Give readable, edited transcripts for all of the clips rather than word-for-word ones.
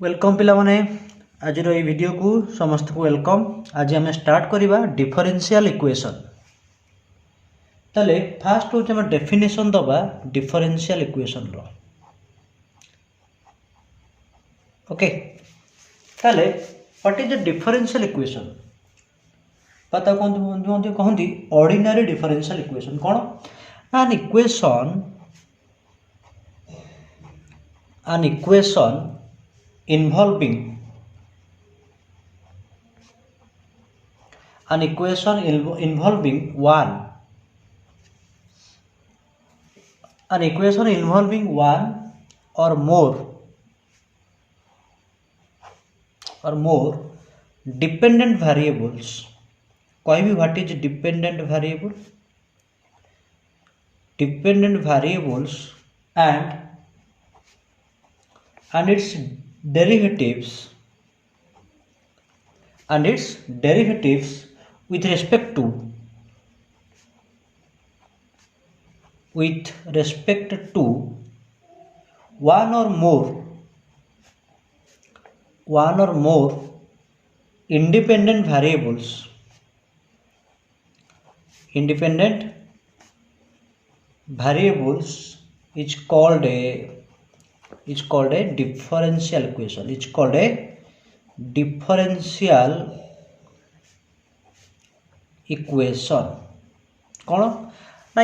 Welcome पिला माने आज ये वीडियो को समस्त को वेलकम। आज आम स्टार्ट करवा डिफरेंशियल इक्वेशन। ताले फास्ट हूँ आम डेफिनेशन दबा डिफरेंशियल इक्वेशन रो। ओके ताले what is the differential equation पता कहती ऑर्डिनरी डिफरेंशियल इक्वेशन कौन an equation involving one or more dependent variables। कोई भी what is dependent variables and its derivatives with respect to one or more independent variables is called a differential equation। कौन ना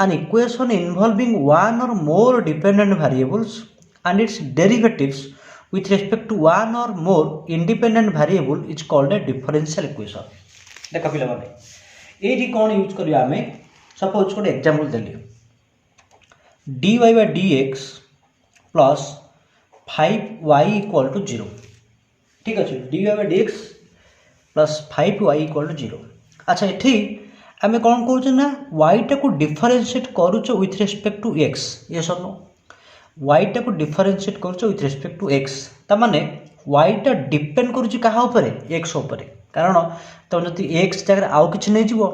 an equation involving one or more dependent variables and its derivatives with respect to one or more independent variable is called a differential equation। देखा पिला माने एठी कौन use करिया हमें suppose कोटे एग्जांपल देली dy by dx plus 5y equal to 0। ठीक अच्छे dy by dx plus 5y equal to 0। अच्छा ये आम कौन कौन ना y टा को डिफरेंशिएट करुच विथ रेस्पेक्ट टू x। ये सब y टा को डिफरेंशिएट करुच विथ रेस्पेक्ट टू x तामाने y टा डिपेंड करुच कहा उपरे x उपरे कारण तुम जब x जगह आउ किछि नै जीवो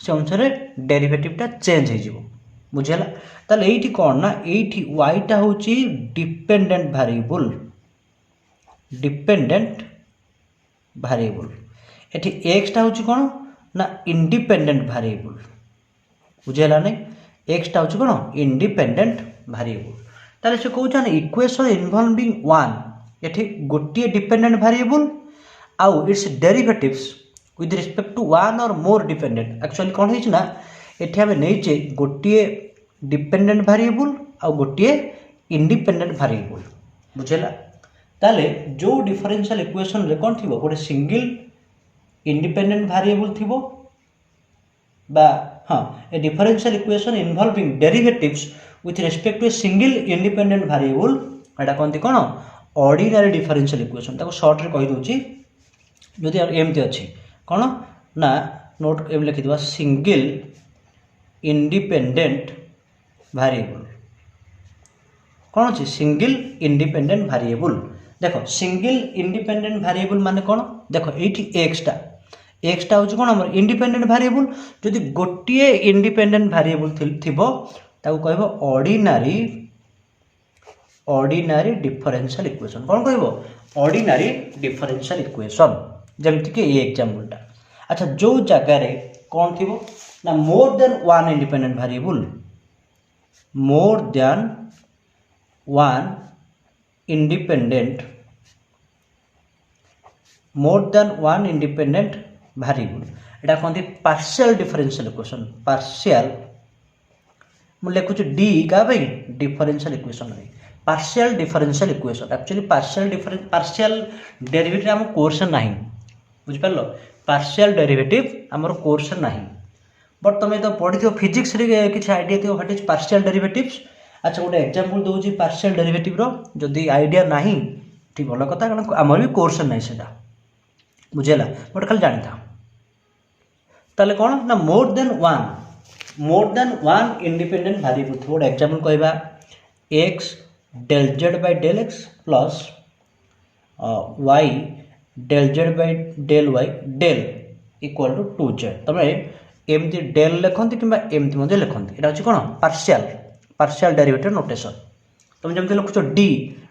से अनुसार डेरिवेटिव टा चेंज हो जीवो बुझेला। ताले एठी कौन ना एठी y टा होची डिपेंडेंट वेरिएबल एठी x टा होची कौन ना इंडिपेंडेंट वेरिएबल बुझेला नै x टा होची कौन इंडिपेंडेंट वेरिएबल। ताले से कहउछन इक्वेशन इन्वॉल्विंग वन एठी गोटिए डिपेंडेंट वेरिएबल आउ its derivatives with respect to one और मोर डिपेंडेंट। एक्चुअली कौन है ना एठी हमें नहींचे गोटिए डिपेंडेंट वेरिएबल आउ गोटिए इंडिपेंडेंट वेरिएबल बुझेला। ताले जो डिफरेंशियल इक्वेशन रे कौन थिबो गोटे सिंगल इंडिपेंडेंट वेरिएबल थिबो बा हां a differential equation involving derivatives with respect to a single independent variable एटा कोनती कोन ऑर्डिनरी डिफरेंशियल इक्वेशन ताको शॉर्ट रे कहि दोची जदि एमती अछि कोन ना नोट एम लिखि दिबा सिंगल इंडिपेंडेंट वेरिएबल कौन अच्छे सिंगल इंडिपेंडेंट वेरिएबल। देखो सिंगल इंडिपेंडेंट वेरिएबल माने कौन देखो एठी x टा होची कौन हमर इंडिपेंडेंट वेरिएबल जदि गोटिए इंडिपेंडेंट वेरिएबल थिबो ताको कहबो ऑर्डिनरी डिफरेंशियल इक्वेशन। कौन कहबो ऑर्डिनरी डिफरेंशियल इक्वेशन जेमति के ये एग्जांपल टा। अच्छा जो जगह रे कौन थिबो ना more than one independent variable एटा कहते पार्शियल डिफरेंशियल इक्वेशन। पार्शियल मु लिखुच डी का भाई डिफरेंशियल इक्वेशन रे partial differential equation. Actually partial derivative हम कोर्स नहीं बुझ पारलो पार्शियल डेरिवेटिव हमर कोर्स नहीं बट तुम तो पढ़ी थो फिजिक्स रे किसी आइडिया थो व्हाट इज पार्शियल डेरिवेटिव्स। अच्छा गोटे एग्जांपल दोची पार्शियल डेरिवेटिव रो जदि आइडिया नहीं ठीक भल कथा कारण आमर भी कोर्स नहीं सेटा बुझेला बट खाली जानि था। ताले कोन ना more than one independent variable थो गोटे एग्जांपल कहबा x del z by del x plus y del z by del y del equal to 2z तमे एमती डेल लिखती कि एमती लिखती यहाँ हूँ कौन पार्शियल डेरिवेटिव नोटेशन तुम जमी लिखुच डी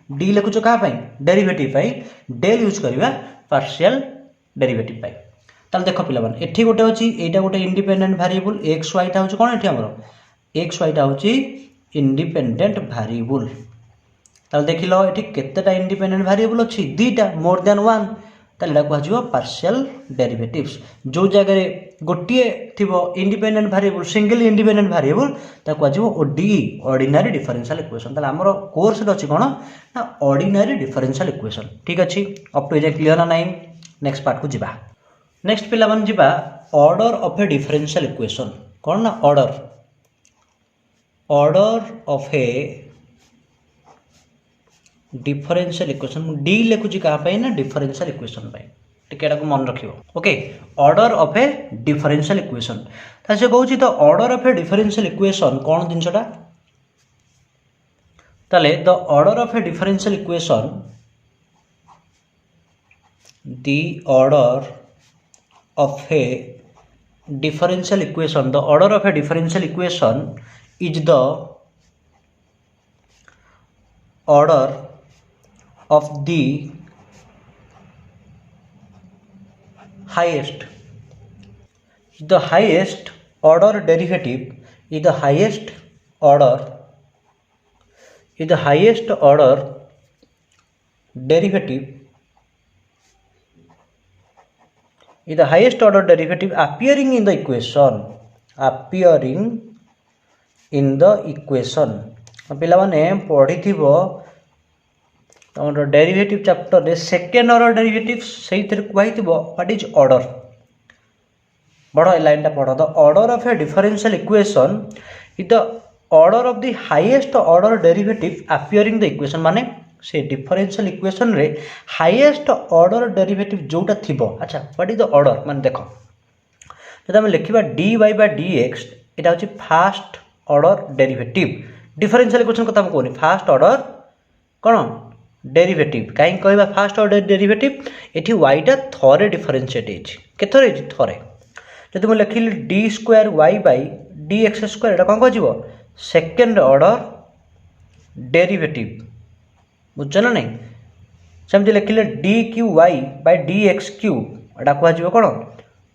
डी लिखुच क्या डेरिवेटिव डेल यूज करवा पार्शियल डेरिवेटिव ताल देख पिला एठी गोटे अच्छी एटा गोटे इंडिपेंडेंट वेरिएबल एक्स वाईटा हूँ कौन एठी हमर एक्स वाईटा हूँ इंडिपेंडेंट वेरिएबल ताल देख लो ये केतेटा इंडिपेंडेंट वेरिएबल अच्छी दीटा मोर देन वन ताल कह पार्शियल डेरिवेटिव्स जो जगह गोटे थी independent variable single independent variable कह ओडी ऑर्डिनरी डिफरेंशियल इक्वेशन ताल आमर कोर्स अच्छी कौन ना ऑर्डिनरी डिफरेंशियल इक्वेशन ठीक अच्छे अप टू ए क्लियर ना नाइन नेक्स्ट पार्ट को जीवा नेक्स्ट पिला मन जीवा order of a differential equation कौन ना order of a differential equation डी लिखुची कहाँ ना डिफरेंशियल इक्वेशन टिकेटा को मन रखियो okay order of a differential equation से कहूँ तो order of a differential equation कौन जिनसटा ताले the order of a differential equation the order of a differential equation the order of a differential equation is the order of the highest order derivative is the highest order derivative appearing in the equation पिला माने पढ़ी थिबो तुम derivative chapter रे second order derivative से कहुई what is order बड़ line टा पढ़ the order of a differential equation is the order of the highest order derivative appearing the equation माने से डिफरेंशियल इक्वेशन रे हाईएस्ट ऑर्डर डेरिवेटिव जोटा थिबो अच्छा व्हाट इज द ऑर्डर माने देखो जब हम लिखिबा dy बाय dx एटा होची first order derivative differential equation कथा हम कहनी फर्स्ट ऑर्डर कौन डेरिवेटिव कहीं कहवा फास्ट ऑर्डर डेरिवेटिव ये वाईटा थरे डिफरेंशिएट होथर थरे जब मुझे लिखिली D square Y by D x square कौन कह सेकेंड ऑर्डर डेरिवेटिव बुझ ना नहीं सेमती लिखिले D cube Y by D X Q एटा कह कौन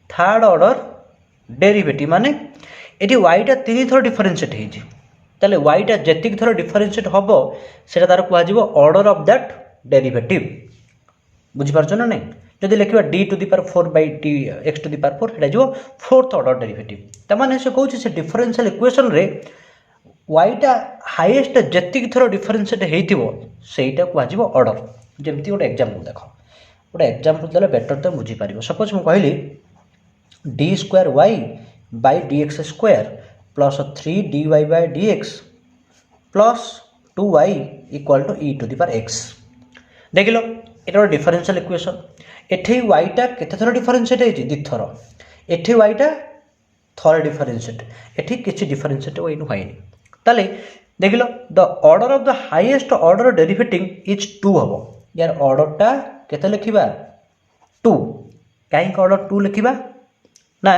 थर्ड ऑर्डर डेरिवेटिव माने ये वाईटा तीन थर डिफरेंशिएट होती ताले वाईटा जेतिक थर डिफरेंशिएट हम से तार कह ऑर्डर ऑफ दैट डेरिवेटिव बुझीपार ना नहीं जब लिखा D to the power 4 by D X to the power 4 जो फोर्थ ऑर्डर डेरिवेटिव तमाने से कहूँ से डिफरेंशियल इक्वेशन रे वाईटा हाईएस्ट जेतिक थर डिफरेंशिएट होता कह ऑर्डर जमती गोटे एग्जांपल देख गोटे एग्जांपल देले बेटर तो बुझीपार सपोज मुझे कहली D square Y by D x square plus 3 dy bye dx plus 2y equal to e to the power x देख लो ये डिफरेंशियल इक्वेशन एठी yटा केते थर डिफरेंशिएट होती दी थर एठी yटा थर डिफरेंशिएट एठी किछि डिफरेंशिएट होइनु होइनी ताले देख लो the order of the highest order derivative is 2 हबो यार ऑर्डरटा केते लिखिबा 2 काहे ऑर्डर 2 लिखिबा ना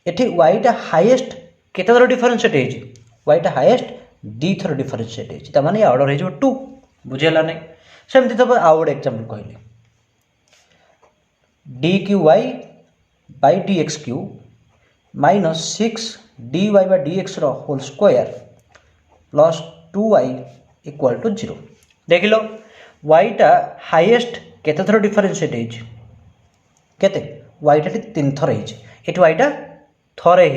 एठी yटा हाईएस्ट केते थर डिफरेंशिएट होती वाईटा हाईएस्ट दी थर डिफरेंशिएट होती माने ऑर्डर हो 2 बुझेला नहीं सेमती तब आउ गोटे एग्जांपल कहली D cube Y by D X cube minus 6 dy bye dx whole square plus 2y equal to 0 देख लो वाईटा हाईएस्ट केते थर डिफरेंशिएट होती केते वाईटा 3 थर होती ये वाईटा थरे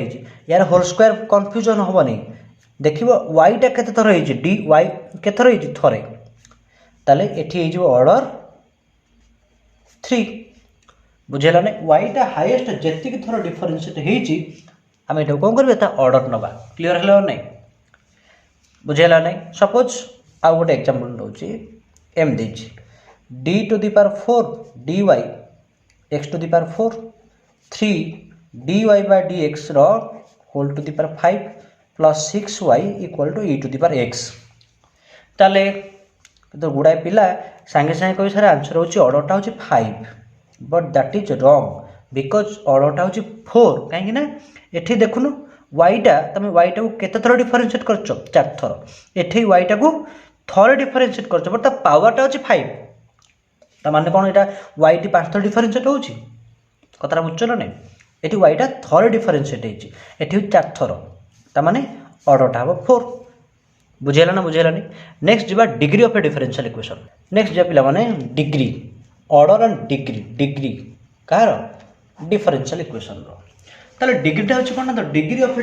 यार होल स्क्वायर कन्फ्यूजन हम नहीं देख वाईटा केते थर होती डी वाई के थर होती थरे ताले एठी हो ऑर्डर 3 बुझेला नहीं वाईटा हाईएस्ट जेतिक थर डिफरेंशिएट होती आम ये कौन कर ऑर्डर नवा क्लीयर है नहीं बुझेला नहीं सपोज आउ गोटे एग्जांपल दूसरी एम दी D to the power 4 dy X to the power 4 3 dy bye dx whole to the power 5 plus 6y equal to e to the power x ताले तो गुड़ाए पिला सांगे सांगे कही सारे आंसर होची ऑर्डरटा होची 5 but that is wrong because ऑर्डरटा होची 4 कहीं ना एठी देखुनु वाईटा तुम वाईटा को केते थर डिफरेंशिएट करछ 4 थर एठी वाईटा को थरे डिफरेनशिएट कर बट पावरटा अच्छे 5 ता माने कौन यहाँ वाई टी 5 थर डिफरेनशिएट हो कथा बुझुच ना नहीं ये वाईटा थरे डिफरेनशिएट होती 4 थर ता माने ऑर्डरटा हम 4 बुझेगा ना बुझेगा नहीं। नेक्स्ट जी degree of a differential equation next जी पिला माने डिग्री ऑर्डर एंड डिग्री कार डिफरेंशियल इक्वेशन रो ताले डिग्रीटा होची कोन ना degree of a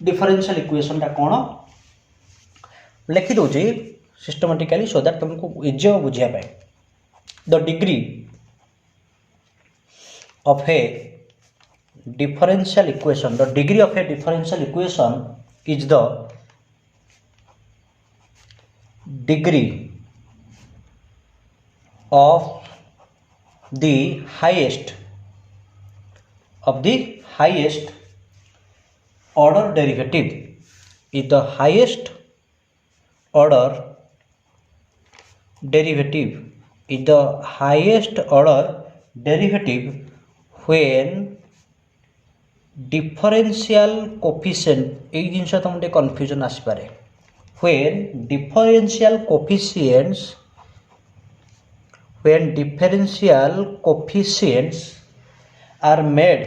differential equation ता कोन लिखि दोजे सिस्टमैटिकली सो दैट तुमको इजी हो बुझिया पाए the degree of a differential equation the degree of a differential equation is the degree of the highest order derivative is the highest order derivative is the highest order derivative when differential coefficient এই জিনিসটা তোমাদের confusion আসিপারে when differential coefficients are made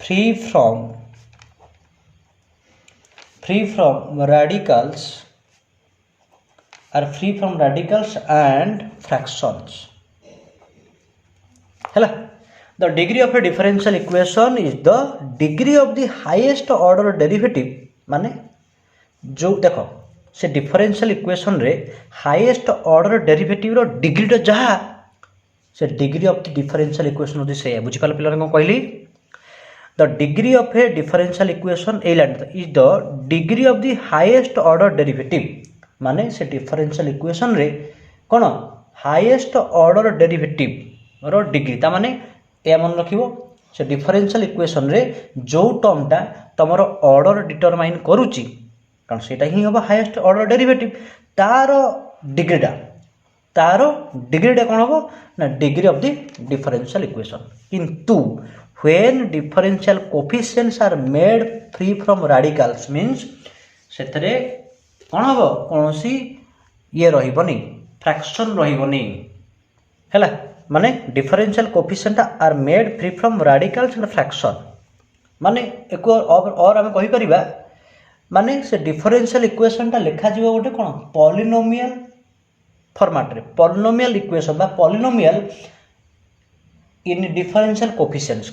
free from radicals and fractions है the degree of a differential equation is the degree of the highest order derivative माने जो देखो से differential equation रे highest order derivative रो degree टा जहा से degree of the differential equation होती से बुझी पाले पिला को कहली the degree of a differential equation A line is the degree of the highest order derivative माने से differential equation रे कोन highest order derivative रो डिग्री ता माने ए मन रखिबो से डिफरेंशियल इक्वेशन रे जो टर्मटा तमरो ऑर्डर डिटरमाइन करूची कारण सेटा ही होबा हाईएस्ट ऑर्डर डेरिवेटिव तारो डिग्रीटा कोन होबो ना degree of the differential equation किंतु when differential coefficients are made free from radicals means सेतरे कोन होबो कोनोसी ये रहिबोनी फ्रैक्शन रहिबोनी हैला माने differential coefficient are made free from radicals and fraction माने एक और हम कहि परिबा माने से डिफरेंशियल इक्वेशन ता लिखा जीवो गोटे कोन पॉलिनोमियल फॉर्मेट रे पॉलिनोमियल इक्वेशन बा पॉलिनोमियल इन डिफरेंशियल कोएफिशिएंट्स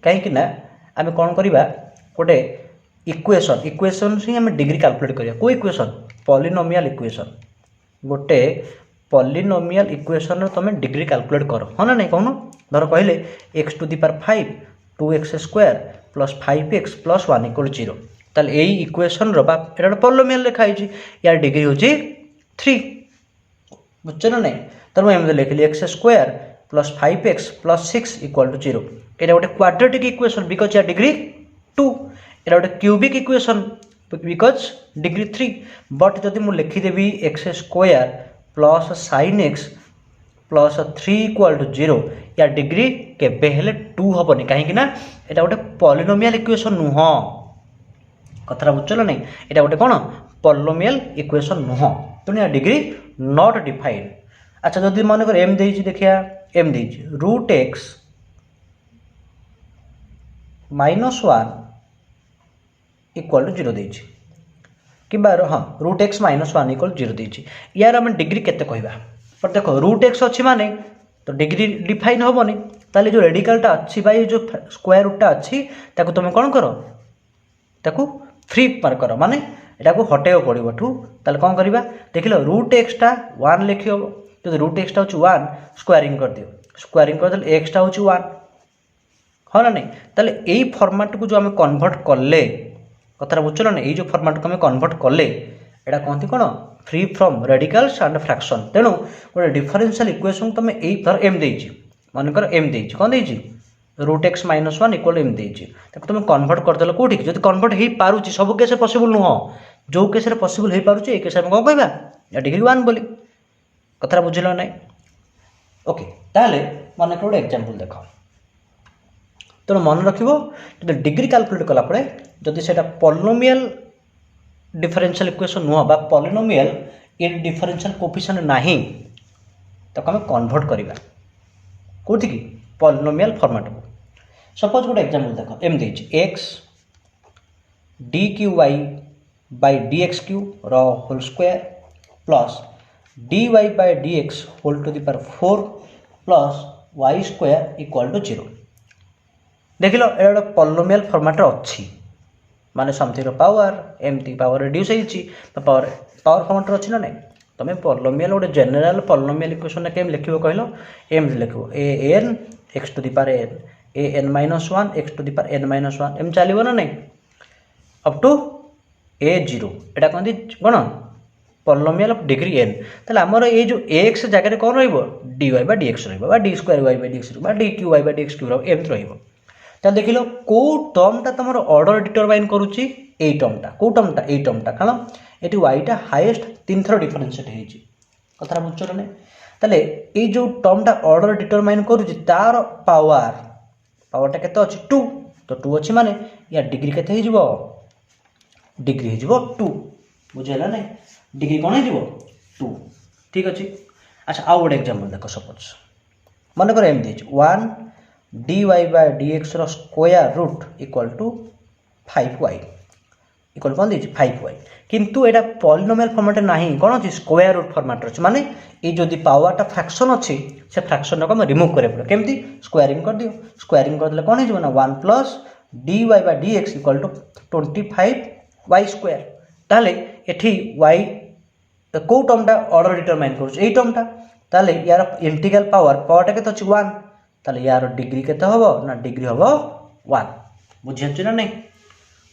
काहे कि ना हम कोन करिबा गोटे इक्वेशन से हम डिग्री कैलकुलेट करिया को इक्वेशन पॉलिनोमियल इक्वेशन गोटे पॉलिनोमियल इक्वेशन रो तुम डिग्री कैलकुलेट करो हाँ ना नहीं कहून धर कहले x to the power 5 2x square plus 5x plus 1 equal 0 ताल यही इक्वेशन रो बाप एटा पॉलिनोमियल लिखा है यार डिग्री होची 3 बुझछ ना नहीं तार मैं एमदे लिखली x square plus 5x plus 6 equal to 0 एटा गोटे क्वाड्रेटिक इक्वेशन बिकॉज यार डिग्री 2 एटा गोटे cubic equation because degree 3 but जदि मु लिखि देबी x square plus sin x plus 3 equal to 0 या डिग्री केबे हेले 2 हबनी काहे ना एटा गोटे पॉलिनोमियल इक्वेशन नुह कथा बुझल नहीं एटा गोटे कोन पॉलिनोमियल इक्वेशन नुह तो या डिग्री नॉट डिफाइंड अच्छा जदि मन कर m देछि देखिया m देछि root x minus 1 equal to 0 देछि कि हाँ रूट एक्स माइनस 1 इक्वल 0 देछि यार आम डिग्री केते कहबा पर देखो रूट एक्स अच्छी माने तो डिग्री डिफाइन हेनी ताले जो रेडिकलटा अच्छी बा जो स्क्वायर रूटटा अच्छी ताको तुम कौन करो ताको फ्री मार कर माने एटा को हटेव पड़ो ठू ताले कौन करवा देख लो रूट एक्सटा 1 लिखी हम जो रूट एक्सटा हूँ 1 स्क्वायरिंग कर दियो स्क्वायरिंग कर देले एक्सटा हूँ 1 हाँ ना नहीं ताले यही फॉर्मेट को जो आम कन्वर्ट कले कथा बुझल ना ये जो फॉर्मेट को आम कन्वर्ट कले एटा कहती कौन free from radicals and fraction तेणु गोटे डिफरेंशियल इक्वेशन तुम यही धर एम देछि मनकर एम देछि कौन देछि रूट एक्स माइनस 1 इक्वल एम देछि ताको तुम कन्वर्ट करदेल कोठी जदि कन्वर्ट हो पारुछि सब केस पॉसिबल नुह जो केस पॉसिबल हो पारुछि ए केस कौन कहबा या डिग्री 1 बोली कथा बुझल ना ओके ताले मन कर गोटे एग्जांपल देख तेणु मन रखिबो जदि डिग्री कैलकुलेट कला परे जदि सेटा पॉलिनोमियल डिफरेंशियल इक्वेशन नुह बा पॉलिनोमियल इन डिफरेंशियल कोफिशिएंट नाही ताको हम कन्वर्ट करिबा कोथि की पॉलिनोमियल फॉर्मेट को सपोज गोटे एग्जांपल देखो एम देछि x dqy by dx³ रो whole square plus dy by dx whole to the power 4 plus y square equal to 0 देखिलो ए गोटे पॉलिनोमियल फॉर्मेट अछि माने समथिंग पावर एमती पावर रिड्यूस होइछि पावर पावर फॉर्मेट अछि ना नै तमे पॉलिनोमियल गोटे जनरल पॉलिनोमियल इक्वेशन केम लिखिबो कहलो एम लिखिबो a n x to the power n a n minus 1 x to the power n minus 1 M चलिबो ना नै up to a 0 Etah cone cone polynomial of degree n तले हमर ए जो x जगह रे कोन रहइबो dy by dx रहइबो बा d square y by dx बा dqy by dx³ रहइबो M रहइबो त देखिलो को टर्म ता तमर ऑर्डर डिटरमाइन करूची ए टर्म टा को टर्म टा कारण एटी y टा हाईएस्ट 3 थरो डिफरेंशिएट हेची कथरा बुझछो नै तले ए जो टर्म टा ऑर्डर डिटरमाइन करूची तार पावर टा केते अछि 2 तो 2 अछि माने या डिग्री केते हे जिवो डिग्री हे जिवो 2 बुझेला नै डिग्री कोन हे जिवो 2 ठीक अछि अच्छा आ गोटे एग्जांपल देखो सपोज मन कर एम दिछ 1 dy by dx रो square root equal to 5y equal कोन दिछ 5y किंतु एटा पॉलिनोमियल फॉर्मेट नाही कोन अछि स्क्वायर रूट फॉर्मेट अछि माने ए जदि पावर टा फ्रैक्शन अछि से फ्रैक्शन को हम रिमूव करे पड़े केमती स्क्वायरिंग कर दियो स्क्वायरिंग कर देले कोन हे ना 1 plus dy by dx equal to 25y square ताले एठी y को टर्म टा ऑर्डर डिटरमाइन करू ए टर्म टा ताले यार इंटीग्रल पावर टा केते अछि 1 ताले यार डिग्री केते हबो ना डिग्री हबो 1 बुझियछ ना नै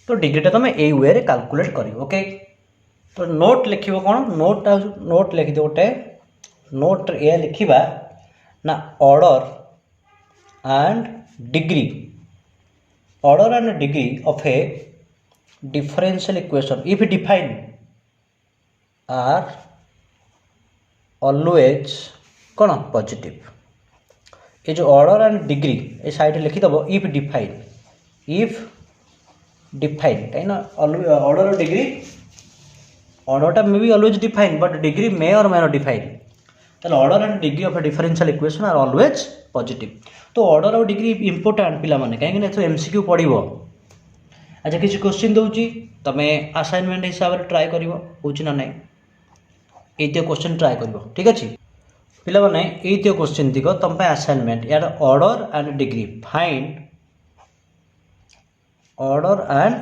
तो डिग्री टा तमे ए वे रे कैलकुलेट करियो ओके तो नोट लिखिबो कोन नोट लिखि दो गोटे नोट ए लिखिबा ना order and degree of a differential equation if define are always कोन पॉजिटिव ये जो ऑर्डर एंड डिग्री ए साइड लिखि दबो इफ डिफाइन कहीं ना ऑर्डर और डिग्री ऑर्डर टा may be always define but degree may और मे नॉट डिफाइन ताले order and degree of a differential equation are always positive तो ऑर्डर और डिग्री इंपोर्टेंट पिला माने कहीं ना एमसीक्यू पढ़िबो अच्छा किसी क्वेश्चन दउची तमे असाइनमेंट हिसाब रे ट्राई करिवो होची ना नै एते क्वेश्चन ट्राई करिवो ठीक अछि पिला माने एते क्वेश्चन दिगो तम पे असाइनमेंट यार order and degree find order and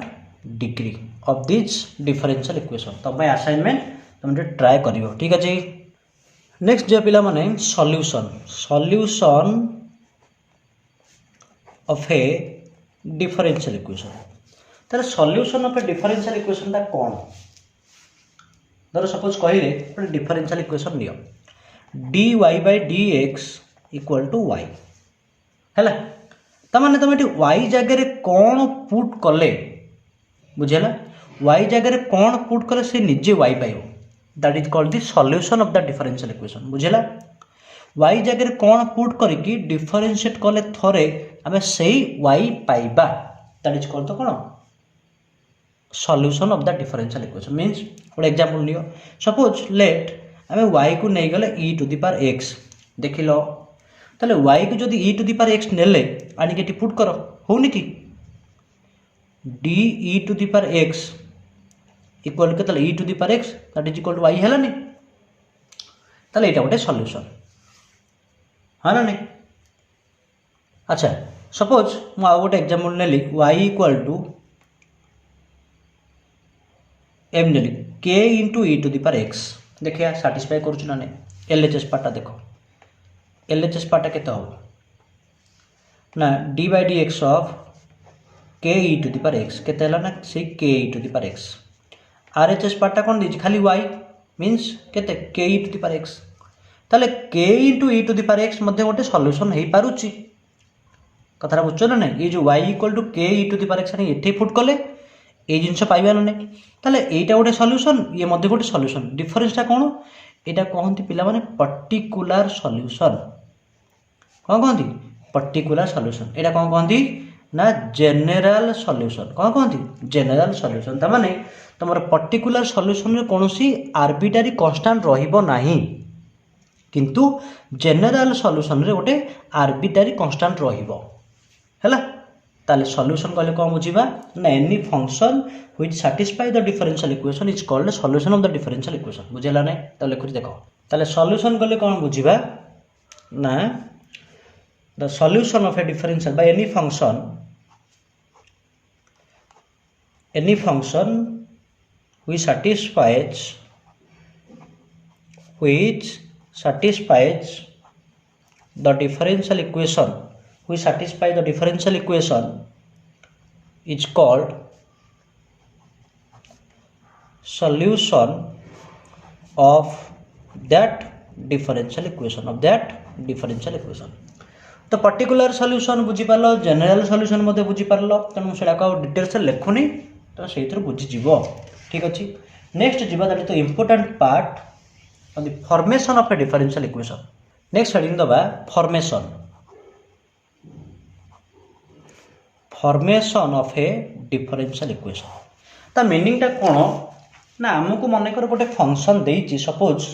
degree of this differential equation तम पे असाइनमेंट तुम जे ट्राई करिवो ठीक अछि नेक्स्ट जे पिला माने solution of a differential equation तार solution of a differential equation ता कोन धर सपोज कहिले डिफरेंशियल इक्वेशन लियो dy by dx equal to y हैला तमाने तुम एटी y जगह रे कोन पुट कले बुझेला y जगह रे कोन पुट कले से निजे y पाइबो that is called the solution of the differential equation बुझेला y जगह रे कोन पुट करी कि डिफरेंशिएट कले थरे हमें सेही y पाइबा दैट इज कॉल्ड द कोन solution of the differential equation means for example लियो सपोज लेट हमें y को नहीं गले e to the power x देख लो ताले y को जदि e to the power x नेले आनी के पुट करो होनी कि d e to the power x equal के ताले e to the power x that is equal to y हैला नहीं ताले एटा गोटे सॉल्यूशन हां ना नहीं अच्छा सपोज मु आ गोटे एग्जांपल नेली y इक्वल टू m नेली k into e to the power x देखिए सैटिस्फाई करूछु ना नहीं एलएचएस पार्टा देखो एलएचएस पार्टा केते हो ना d by dx of k e to the power x केते हला ना से k e to the power x RHS पार्टा कोन दिज खाली y मींस केते k e to the power x ताले k into e to the power x मध्ये गोटे सॉल्यूशन हेई पारुची कथरा बुझछो ना नहीं ये जो y equal to k e to the power x ने एठी पुट कले ए जिनस पाइबा ना नहीं ताले एटा गोटे सॉल्यूशन ये मध्ये गोटे सॉल्यूशन डिफरेंस ता कोन एटा कहंती पिला माने पर्टिकुलर सॉल्यूशन कोन कहंती पर्टिकुलर सॉल्यूशन एटा कोन कहंती ना जेनेराल सॉल्यूशन कौन कहती जेनेराल सॉल्यूशन ता माने तुम पर्टिकुलर सॉल्यूशन रे कोनोसी आर्बिट्रारी कांस्टेंट रहिबो नाही किंतु जेनेराल सॉल्यूशन रे गोटे आर्बिट्रारी कांस्टेंट रहिबो हैला ताले सॉल्यूशन कहले कौन बुझीबा ना any function which satisfy the differential equation is called solution of the differential equation बुझेला नै तो लिखुची देखो ताले सॉल्यूशन कहले कौन बुझीबा ना the solution of a differential by any function which satisfies the differential equation is called solution of that differential equation तो particular solution बुझी पारलो जनरल सॉल्यूशन मते बुझी पारलो तेणु सेटा को डिटेल्स लिखुनी तो सेइथर बुझी जीवो ठीक अछि नेक्स्ट जीवा that is the important part on the formation of a differential equation next heading दबा formation of a differential equation ता मीनिंग ता कोन ना हमकु मने कर गोटे फंक्शन देइची सपोज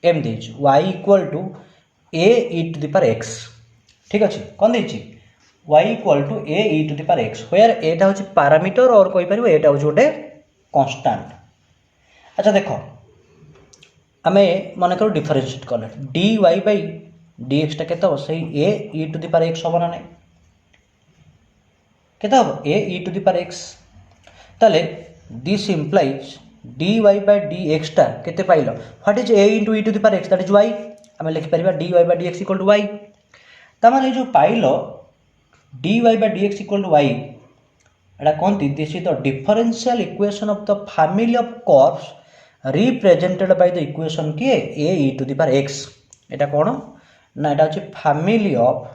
m देइची y equal to a e to the power x ठीक अच्छे कौन देइची y equal to a e to the power x where एटा होची पैरामीटर और कोइ परिबो एटा होची गोटे कांस्टेंट अच्छा देखो आमे मन करो डिफरेंशिएट कले dy by dx टा केते हो सही a e to the power x होबो ना नै केते हो a e to the power x ताले this implies dy by dx टा केते पाइलो what is a into e to the power x that is y आमे लिखि परिबा dy by dx equal to y ता माने जो पाइलो dy by dx equal to y एटा कोनती this is the differential equation of the family of curves represented by the equation के a e to the power x एटा कोन ना एटा अछि family of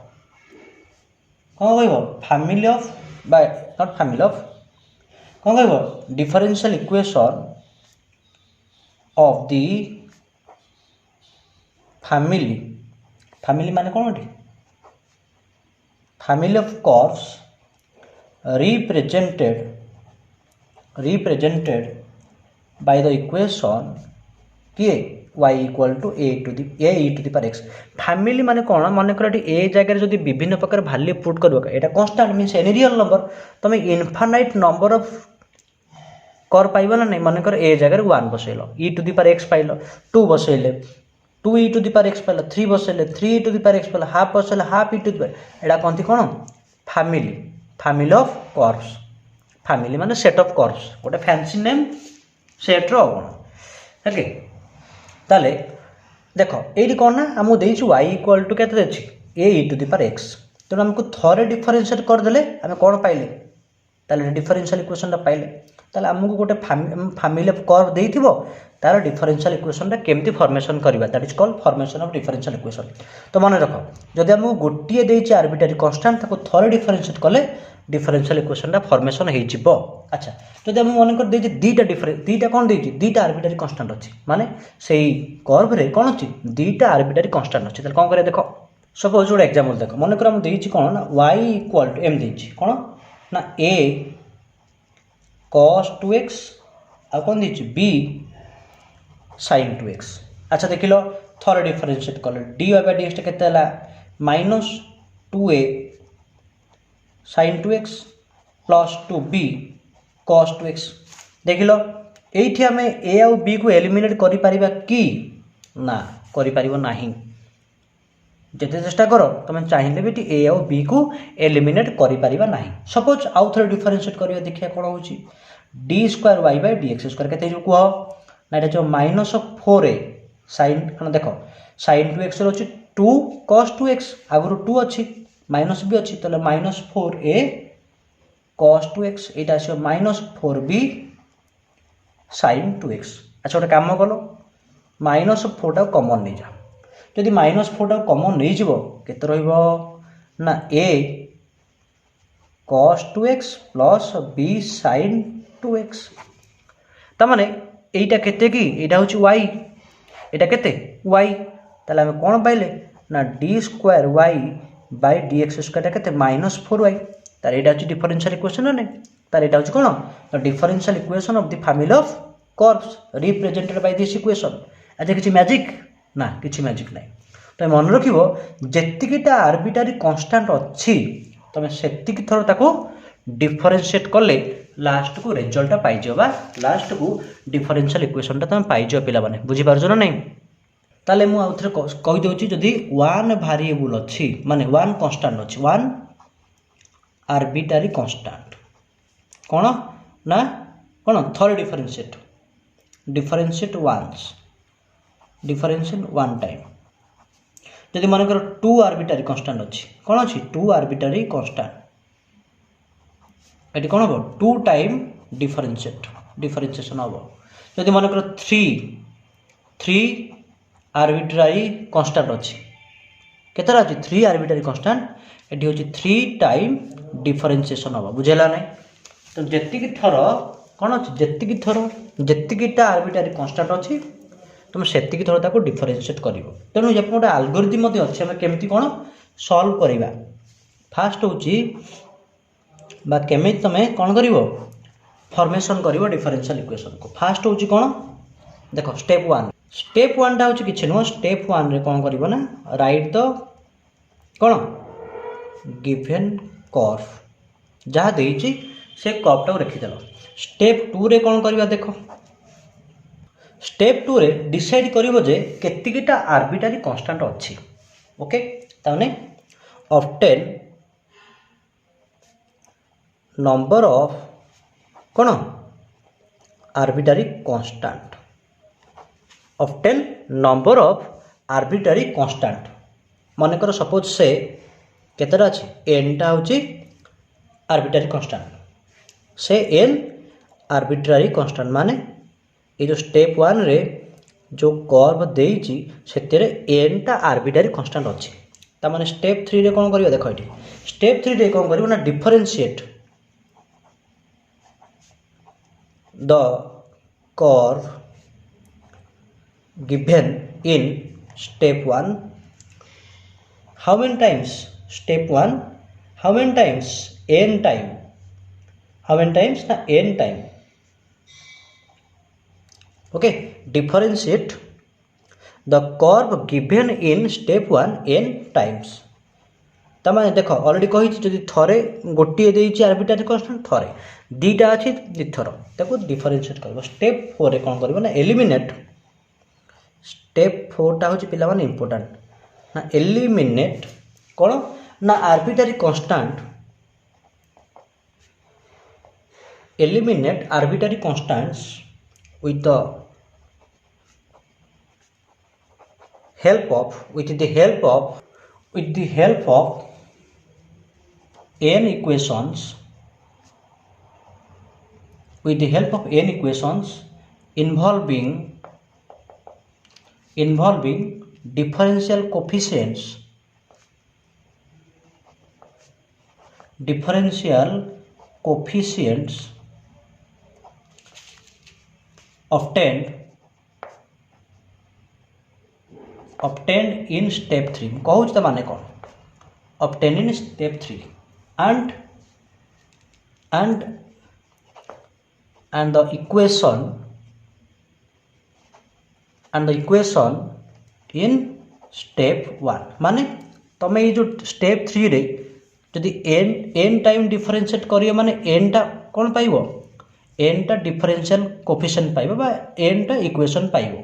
कोन कहबो family of by not family of कोन कहबो differential equation of the family माने कोन होती family of curves represented by the equation के y equal to a e to the power x family माने कोन माने कर ए जगह जदी विभिन्न प्रकार वैल्यू पुट करबो एटा constant means any real number तमे इनफाइनाइट नंबर ऑफ कर पाइबो ना नै माने कर ए जगह 1 बसैलो e to the power x पाइलो 2 बसैले 2 e to the power x पाइलो 3 बसैले 3 e to the power x पाइलो हाफ बसैले half e to the power एटा कोनथि कोन फैमिली ऑफ कर्व्स फैमिली माने सेट ऑफ कर्व्स गोटे फैंसी नेम सेट रो कोन ओके ताले देखो एडी कोन ना हमु देइछु y इक्वल टू केते देछि a e to the power x तो हमको थोरे डिफरेंशिएट कर देले हमें कोन पाइले ताले डिफरेंशियल इक्वेशन ता पाइले ताले हमको गोटे फैमिली ऑफ कर्व देइथिबो तार डिफरेंशियल इक्वेशन ता केमती फॉर्मेशन करबा that is called formation of differential equation तो मन रखो जदि हमको गोटिए देइछि आर्बिट्रारी कांस्टेंट ताको थोरे डिफरेंशिएट कले डिफरेंशियल इक्वेशन ता फॉर्मेशन हे जिवो अच्छा जदि हम मन कर देइछि दीटा कोन देइछि दीटा आर्बिट्रारी कांस्टेंट अछि माने सेही कर्व रे कोन अछि दीटा आर्बिट्रारी कांस्टेंट अछि ताले कोन करे देखो सपोज जोड एग्जांपल देखो मन कर हम देइछि कोन ना y इक्वल टू m देइछि कोन ना a cos 2x uh cone देइछि b sin 2x अच्छा देखिलो थोड़े डिफरेंशिएट कर dy by dx केते हला -2a sin 2x plus 2b cos 2x देखिलो एठी हमें a और b को एलिमिनेट करि परिबा की ना करि परिबो नाही जते चेष्टा करो तुम चाहिए भी a और b को एलिमिनेट करि परिबा नाही सपोज आउ थोड़े डिफरेंशिएट करिया देखिया कोन होची d square y by dx square केते जो को ना एटा जो -4a sin कन देखो sin 2x रो अछि 2 cos 2x आगरो 2 अछि माइनस भी अच्छी तो -4a cos 2x एटा आछो -4b sin 2x अच्छा गोटे काम कलो -4 टा कॉमन नहीं जा जदि -4 टा कॉमन नहीं जीवो केते रहइबो ना a cos 2x plus b sin 2x ता माने एटा केते की एटा होची y एटा केते y ताले हम कोन पाइले ना d square y by dx square केते -4y तार एटा होची डिफरेंशियल इक्वेशन ना तार एटा होची कोन the differential equation of the family of curves represented by this equation अच्छा किछि मैजिक ना किछि मैजिक नाही तो मन रखिबो जेतिकिटा आर्बिट्रारी कांस्टेंट अछि तमे सेतिकी थर ताको डिफरेंशिएट कले लास्ट को रिजल्ट पाई जबा लास्ट को डिफरेंशियल इक्वेशन ता तमे पाई ज पिला माने बुझी पारछो ना नहीं ताले मु आउथरे कहि दोची जदी वन वेरिएबल अछि माने वन कांस्टेंट अछि वन आर्बिट्रारी कांस्टेंट कोन ना कोन थर डिफरेंशिएट वन टाइम जदि मन कर टू आर्बिट्रारी कांस्टेंट अछि कोन अछि टू आर्बिट्रारी कांस्टेंट एटी कोन हो टू टाइम डिफरेंशिएशन हो जदि मन कर थ्री आर्बिट्रारी कांस्टेंट अछि केतरा अछि थ्री आर्बिट्रारी कांस्टेंट एटी होछि थ्री टाइम डिफरेंशिएशन हो बुझेला नै तो जेतिकी थर कोन अछि जेतिकीटा आर्बिट्रारी कांस्टेंट अछि तुम सेतिकी थर ताको डिफरेंशिएट करिवो तेनु जे गोटे एल्गोरिथम मध्ये अछि हम केमिति कोन सॉल्व करिवा फास्ट होछि बा केमिति तमे कोन करिवो फॉर्मेशन करिवो डिफरेंशियल इक्वेशन को फास्ट होछि कोन देखो स्टेप 1 टा होछि किछ नो स्टेप 1 रे कोन करिवो ना right the cone given curve जहा देइछि से कर्व टा रखि देलो स्टेप 2 रे कोन करिवा देखो स्टेप 2 रे डिसाइड करिवो जे केतिकिटा आर्बिट्रारी कांस्टेंट अछि ओके ताने ऑब्टेन नंबर ऑफ कोन arbitrary constant obtain number of arbitrary constant माने कर सपोज से केतरा अछि n टा होछि आर्बिट्रारी कांस्टेंट से n आर्बिट्रारी कांस्टेंट माने ये जो स्टेप 1 रे जो कर्व देइछि सेतेरे n टा आर्बिट्रारी कांस्टेंट अछि ता माने स्टेप 3 रे कोन करियो देखो एठी स्टेप 3 रे कोन करियो ना differentiate the curve given in step 1 how many times step 1 how many times n time how many times na n time okay differentiate the curve given in step 1 n times तमाने देखो already कहि जदि थरे गोटिए देइछि arbitrary constant थरे दीटा अछि दिथर ताको differentiate करबो step 4 रे कोन करबो ना एलिमिनेट स्टेप 4 टा होछि पिला माने इंपोर्टेंट ना एलिमिनेट कोन ना arbitrary constant eliminate arbitrary constants with the help of n equations involving differential coefficients obtained in step 3 कहूँ तो माने कौन obtained in step 3 and the equation in step 1 माने तमे ये जो step 3 रे जदि n टाइम डिफरेंशिएट करियो माने n टा कोन पाइबो n टा डिफरेंशियल कोएफिशिएंट पाइबो बा n टा इक्वेशन पाइबो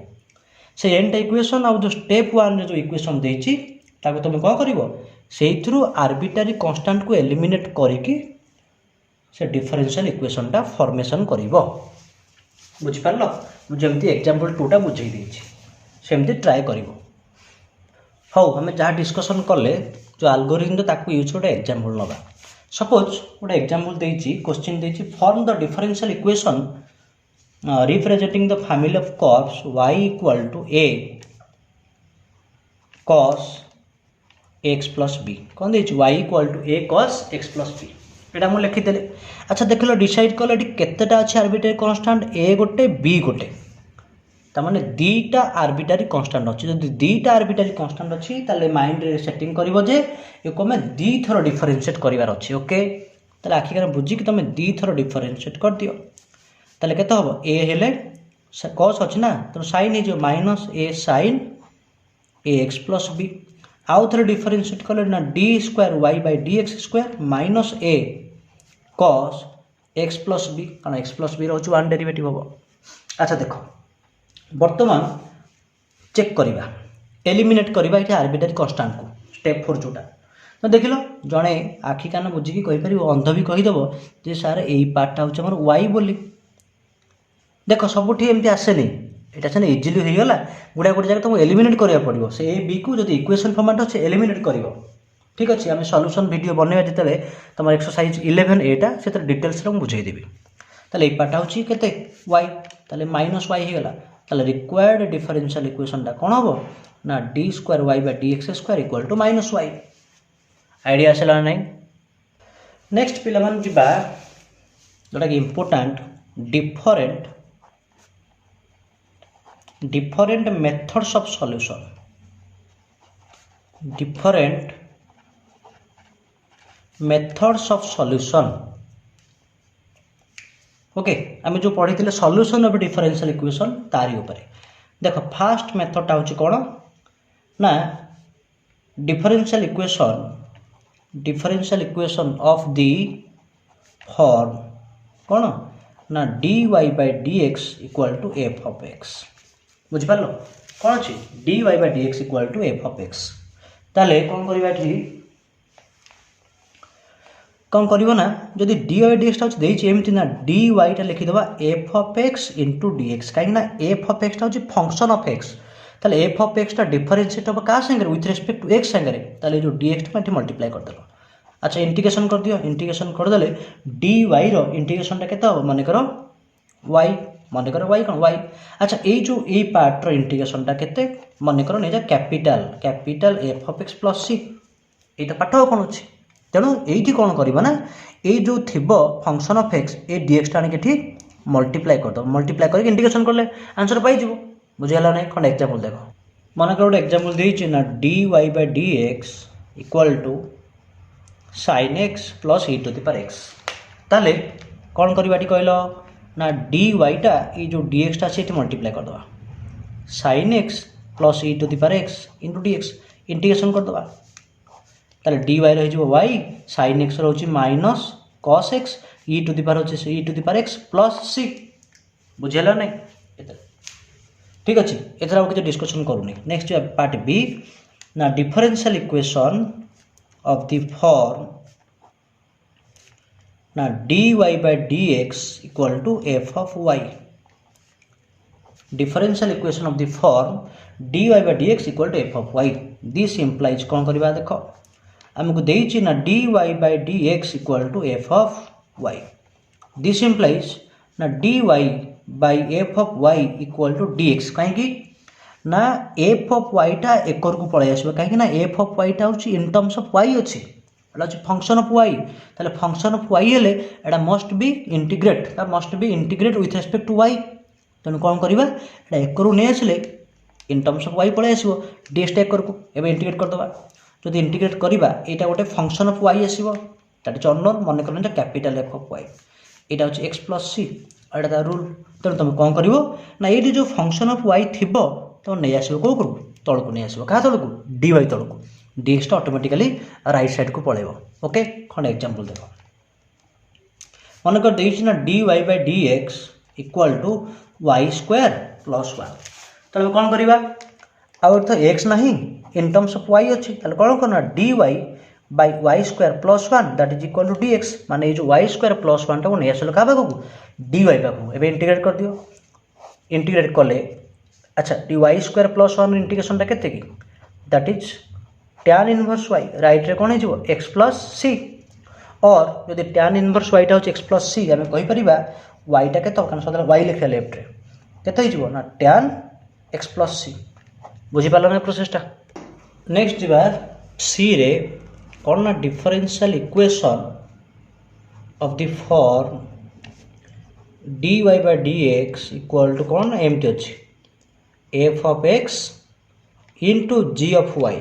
से n टा इक्वेशन आ जो स्टेप 1 रे जो इक्वेशन देछि ताको तमे को करिवो सेहि थ्रू आर्बिट्रारी कांस्टेंट को एलिमिनेट करिकि से डिफरेंशियल इक्वेशन टा फॉर्मेशन करिवो बुझि पारलो मु जेमति एग्जांपल 2 टा बुझै देछि सेमति ट्राई करिवो हो हमें जहाँ डिस्कशन कले जो एल्गोरिथम तो ताकू यूज गोटे एग्जांपल नबा सपोज गोटे एग्जांपल देछि क्वेश्चन देछि form the differential equation representing the family of curves y equal to a cos x plus b कौन देछि y equal to a cos x plus b एटा मु लिखि देले अच्छा देखलो डिसाइड कले केतेटा अछि आर्बिट्रारी कांस्टेंट a गोटे b गोटे तामाने दीटा आर्बिट्रारी कांस्टेंट अछि जदि दीटा आर्बिट्रारी कांस्टेंट अछि ताले माइंड रे सेटिंग करिवो जे एको में दी थरो डिफरेंशिएट करिवार अछि ओके ताले आखिकार बुझिकी तुम दी थर डिफरेन्शिएट कर दियो ताले केते हबो ए हेले कस अछि ना तो sin हे जो minus a sin a x plus b आउ थरे डिफरेन्शिएट कले ना D square Y by D x square minus a cos x plus b कारण एक्स प्लस बी रोच वन डेरिवेटिव हम। अच्छा देख बर्तमान चेक करवा एलिमिनेट करवा ये आर्बिट्रारी कन्स्टांट को स्टेप 4 जोटा तो देख लो जड़े आखि कान बुझिकी कहीपर अंध भी कहीदेव जे सार यही पार्टा हूँ आम वाई बोली देख सबुठी एमती आसेनी यहाँ से इजिली होगा गोटे गोटे जगह तुमको एलिमिनेट करा पड़ो से ए बी को जो इक्वेशन फॉर्मेट अच्छे एलिमिनेट कर ठीक अच्छे आम सल्यूशन वीडियो बनवा जिते तुम एक्सरसाइज 11 एटा से डिटेल्स बुझेदेवी ताले ये पार्टा हूँ के वाई ताले माइनस वाई होगा ताले रिक्वायर्ड डिफरेंशियल इक्वेशन टा कौन हम ना D square Y by D x square equal to minus Y idea आसला ना नेक्स्ट पिला मान जिबा जोटा कि important different methods of solution different methods of solution okay आम जो पढ़ी थे सॉल्यूशन ऑफ डिफरेंशियल इक्वेशन तारी ऊपर देख फास्ट मेथडटा हूँ कौन ना differential equation of the form कौन ना dy bye dx equal to F of x बुझिपार कौन अच्छी dy bye dx equal to F of x ताले कौन करवा कौन कर ना जदि dy बाय dx एमती ना dy टा लिखिदेवा F of x into dx कहीं एफ ऑफ एक्स हूँ फंक्शन ऑफ एक्स ताले एफ ऑफ एक्स डिफरेंशिएट हम क्या सागर विथ रेस्पेक्ट टू एक्स सागर ताले जो dx टा मल्टीप्लाई करदेल। अच्छा इंटीग्रेशन कर दियो इंटीग्रेशन करदेले dy रो इंटीग्रेशन टा केते हो मन कर y मन कर y कौन y। अच्छा ये पार्ट रो इंटीग्रेशन टा केते मन कर नहीं capital F of x plus C ये पाठ कौन अच्छी तेणु ये कौन करवा ना ये जो थी function of x A dx टा आनिक मल्टीप्लाई करदे मल्टीप्लाई करके इंटीग्रेशन कले आंसर पाई बुझेगा ना खंड एग्जांपल देख मन कर गोटे एग्जांपल देछि ना dy bye dx equal to sin x plus e to the power x ताले कौन करवा कहल ना dy टा ये जो dx टा से मल्टीप्लाई करदे sin x plus e to the power x into dx integration करदे ताले dy रही y sin x रोचे minus cos x e to the power होचे e to the power x plus c बुझेला नहीं ठीक अच्छे एथर किसी डिस्कशन करूनी। नेक्स्ट पार्ट बी ना differential equation of the form ना dy bye dx equal to f of y differential equation of the form dy bye dx equal to f of y this implies कौन करवा देख आमको देछि ना dy bye dx equal to f of y this implies ना dy by f of y equal to dx कहीं ना f of y टा एकर को पळै आसीबो कहीं ना f ऑफ y टा होची इन टर्म्स ऑफ y अछि एटा होची फंक्शन ऑफ y ताले फंक्शन ऑफ y हेले एटा must be integrate with respect to y तने कोन करबा एटा एकर को नै आसले इन टर्म्स ऑफ y पळै आसीबो dx टा एकर को एबे इंटीग्रेट कर दबा जदि इंटीग्रेट करबा एटा गोटे फंक्शन ऑफ y आसीबो दैट इज अननोन मन करन कैपिटल f ऑफ y एटा होची x प्लस c एटा रूल तेणु तुम कौन कर ना ये जो फंक्शन ऑफ y थी तुम नहीं आसो कौ करू तौक नहीं आसो क्या तौक dy तौक dx टा ऑटोमेटिकली राइट साइड को पड़ेगा। ओके खंड एग्जांपल देख मन कर देछि ना dy bye dx equal to y square plus 1 तब कौन करवा आउ तो x नहीं इन टर्म्स ऑफ y अच्छी कौन करना dy by y square plus 1 that is equal to dx माने ये जो y स्क्वायर प्लस 1 टा नहीं आसलो क्या पाखक dy पाखक एबे इंटीग्रेट कर दियो इंटीग्रेट कले अच्छा dy स्क्वायर प्लस 1 इंटीग्रेशन टा केते की that is tan inverse y right रे कोन हिजो x प्लस c और यदि tan इनवर्स y टा हो x प्लस c हम कहि परिबा y टा केतो कारण सदर y लिखले लेफ्ट रे केते हिजो ना tan x प्लस c बुझि पालो ना प्रोसेस टा। नेक्स्ट बार c रे कौन ना differential equation of the form dy bye dx equal to कौन एमटी अच्छी f of x into g of y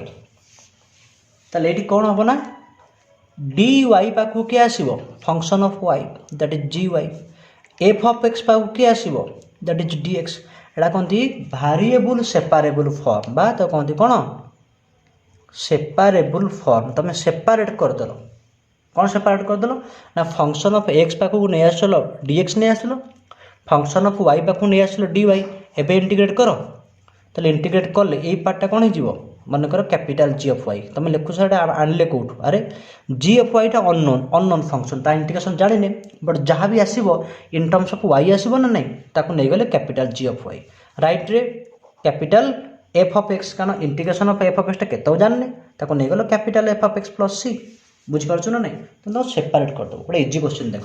ताले एटी कौन हम ना डी वाई पाखु किए आसो function of y that is G y F of x पाखु किए आसो दैट इज डी एक्स एटा कहते भारिएबल सेपारेबल फॉर्म बा तो कहते कौन सेपारेबल फॉर्म तुम सेपारेट करदेल कौन सेपारेट करदेल ना फंक्शन ऑफ एक्स पाखु नहीं आसल डी एक्स नहीं आसल फंक्शन ऑफ वाई पाखु नहीं आसल डी वाई एवं इंटीग्रेट कर ताले इंटीग्रेट कले यही पार्टा कौन हो मनकर कैपिटल जी ऑफ वाई तुम लिखु से आनले कौटू अरे जी ऑफ वाई टा अननोन फंक्शन ता इंटीग्रेशन जाने बट जहाँ भी आसो इन टर्म्स ऑफ वाई आसो ना नहीं ताकू नहीं गले capital G of y right रे कैपिटल एफ ऑफ एक्स कारण integration of F of x के जाने ताकू नहीं गलो capital F of x plus C बुझीपार ना नहीं तो सेपरेट करदे गोटे इजी क्वेश्चन देख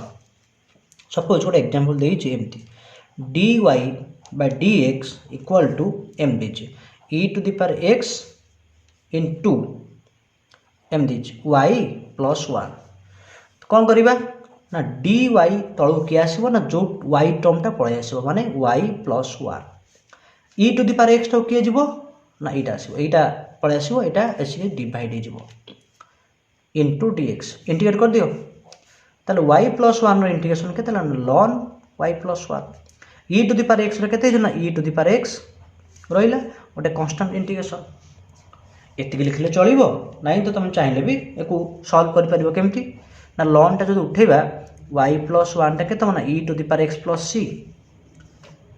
सपोज गोटे एग्जांपल देइछि एमती d y by D x equal to एम दीजिए e to the power x into एम दीजिए वाई प्लस वन कौन करवा ना डी वाई तलू किए आसो ना जो वाई टर्मटा पलि आसो माने y plus one e to the power x टा किए जीवो ना एटा आसो एटा पलि आसो एटा एसिके डिवाइड हो इंटू डी एक्स इंटीग्रेट कर दियो ताले वाई प्लस वन इंटीग्रेशन के लॉन y plus one e to the power x के ना e to the power x रहा गोटे कन्स्टांट इंटीग्रेशन एति लिखले चलो ना तो तुम चाहिए भी एक सल्व कर केमती ना लॉन टा जो उठेबा वाई प्लस वन टा के ना e to the power x plus C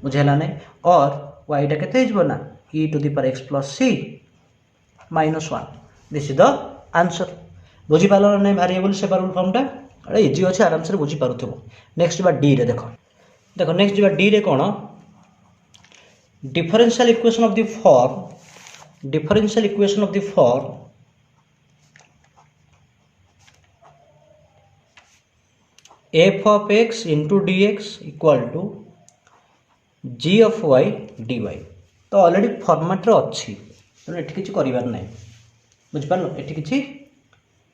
बुझेला नहीं और वाई टा के ना e to the power x plus C minus one this is the answer बुझीपार ना भारिएबल सेपारेबल फॉर्मटा अरे इजी अच्छे आराम से बुझीपार नेक्स्ट बा डी रे देखो देखो नेक्स्ट बा डी रे कौन differential equation of the form differential equation of the form f of x into d x equal to g of y d y तो ऑलरेडी फॉर्मेट रे अच्छी तो ये किसी कर ना बुझिपार ये किसी